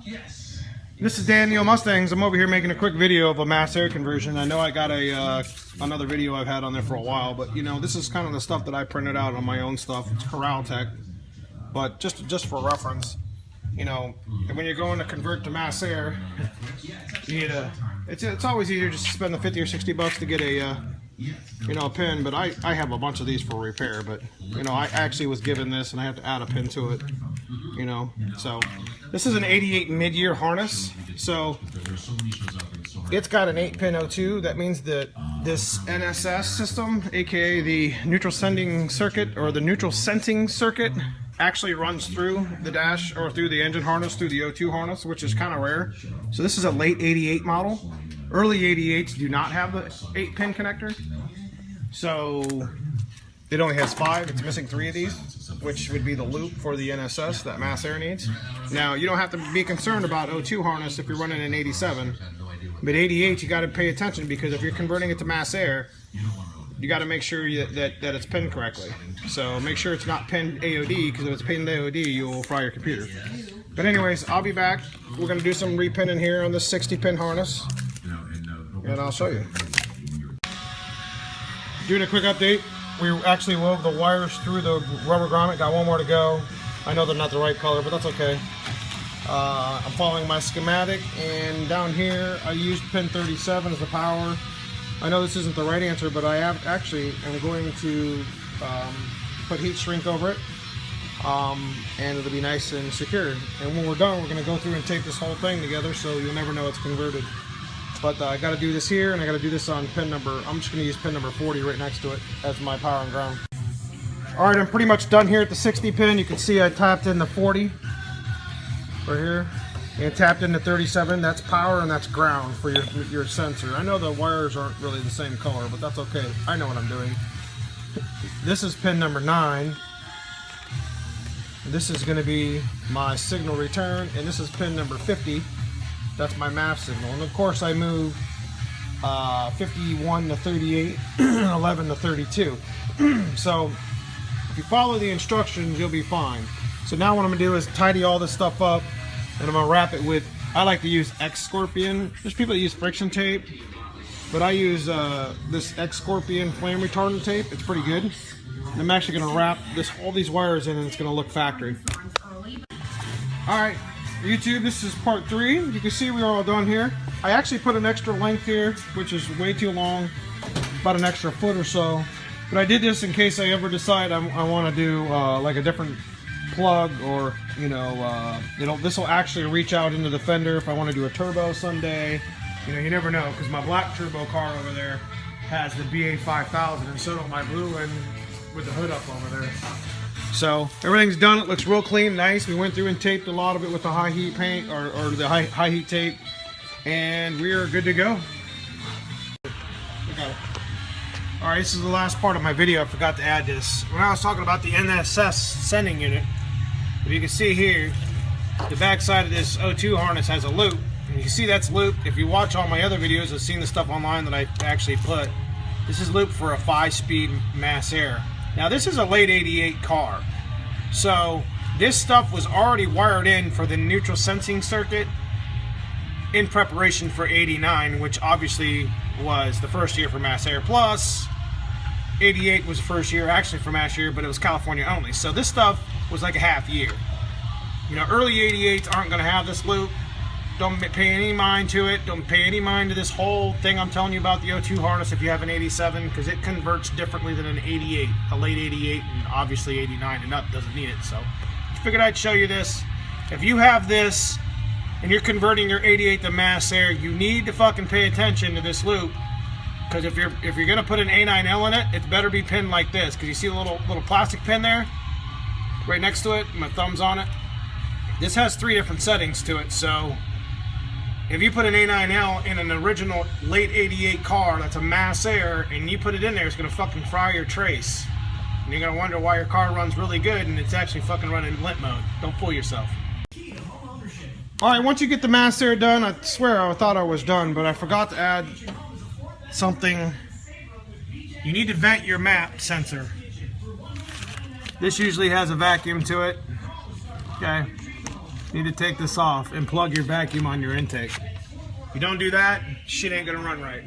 This is Daniel Mustangs. I'm over here making a quick video of a mass air conversion. I know I got a another video I've had on there for a while, but you know, this is kind of the stuff that I printed out on my own stuff. It's Corral Tech, but just for reference, you know, when you're going to convert to mass air, you need a. It's always easier just to spend the 50 or 60 bucks to get a you know, a pin. But I have a bunch of these for repair. But you know, I actually was given this, and I have to add a pin to it. You know, so this is an 88 mid-year harness, so it's got an 8-pin O2. That means that this NSS system, aka the neutral sending circuit or the neutral sensing circuit, actually runs through the dash or through the engine harness, through the O2 harness, which is kind of rare. So this is a late 88 model. Early 88s do not have the 8-pin connector, so it only has 5. It's missing 3 of these, which would be the loop for the NSS that mass air needs. Now, you don't have to be concerned about O2 harness if you're running an 87, but 88 you got to pay attention, because if you're converting it to mass air, you got to make sure that it's pinned correctly. So make sure it's not pinned AOD, because if it's pinned AOD, you'll fry your computer. But anyways, I'll be back. We're going to do some repinning here on this 60-pin harness, and I'll show you. Doing a quick update. We actually wove the wires through the rubber grommet. Got one more to go. I know they're not the right color, but that's okay. I'm following my schematic, and down here I used pin 37 as the power. I know this isn't the right answer, but I am going to put heat shrink over it, and it'll be nice and secure. And when we're done, we're going to go through and tape this whole thing together, so you'll never know it's converted. But I got to do this here, and I got to do this on pin number. I'm just going to use pin number 40 right next to it as my power and ground. All right, I'm pretty much done here at the 60 pin. You can see I tapped in the 40 right here, and tapped in the 37. That's power and that's ground for your sensor. I know the wires aren't really the same color, but that's okay. I know what I'm doing. This is pin number 9. This is going to be my signal return, and this is pin number 50. That's my MAF signal. And of course I move 51 to 38, 11 to 32. So if you follow the instructions, you'll be fine. So now what I'm gonna do is tidy all this stuff up, and I'm gonna wrap it with, I like to use X-Scorpion. There's people that use friction tape, but I use this X-Scorpion flame retardant tape. It's pretty good. And I'm actually gonna wrap all these wires in, and it's gonna look factory. All right. YouTube, this is part 3. You can see we're all done here. I actually put an extra length here, which is way too long, about an extra foot or so. But I did this in case I ever decide I want to do like a different plug, or you know, this will actually reach out into the fender if I want to do a turbo someday. You know, you never know, because my black turbo car over there has the BA 5000, and so do my blue one with the hood up over there. So everything's done. It looks real clean, nice. We went through and taped a lot of it with the high heat paint or the high heat tape, and we are good to go. Look at it. All right, this is the last part of my video. I forgot to add this. When I was talking about the NSS sending unit, if you can see here, the back side of this O2 harness has a loop, and you can see that's looped. If you watch all my other videos, I've seen the stuff online that I actually put. This is looped for a 5-speed mass air. Now this is a late 88 car, so this stuff was already wired in for the neutral sensing circuit in preparation for 89, which obviously was the first year for mass air. Plus 88 was the first year actually for mass air, but it was California only. So this stuff was like a half year. You know, early 88s aren't going to have this loop. Don't pay any mind to it. Don't pay any mind to this whole thing I'm telling you about the O2 harness if you have an 87, because it converts differently than an 88, a late 88, and obviously 89 and up doesn't need it. So I figured I'd show you this. If you have this and you're converting your 88 to mass air, you need to fucking pay attention to this loop, because if you're gonna put an A9L in it, it better be pinned like this, because you see the little plastic pin there right next to it, my thumb's on it. This has 3 different settings to it, so if you put an A9L in an original late 88 car that's a mass air, and you put it in there, it's going to fucking fry your trace. And you're going to wonder why your car runs really good and it's actually fucking running limp mode. Don't fool yourself. Alright, once you get the mass air done, I swear I thought I was done, but I forgot to add something. You need to vent your map sensor. This usually has a vacuum to it. Okay. You need to take this off and plug your vacuum on your intake. If you don't do that, shit ain't gonna run right.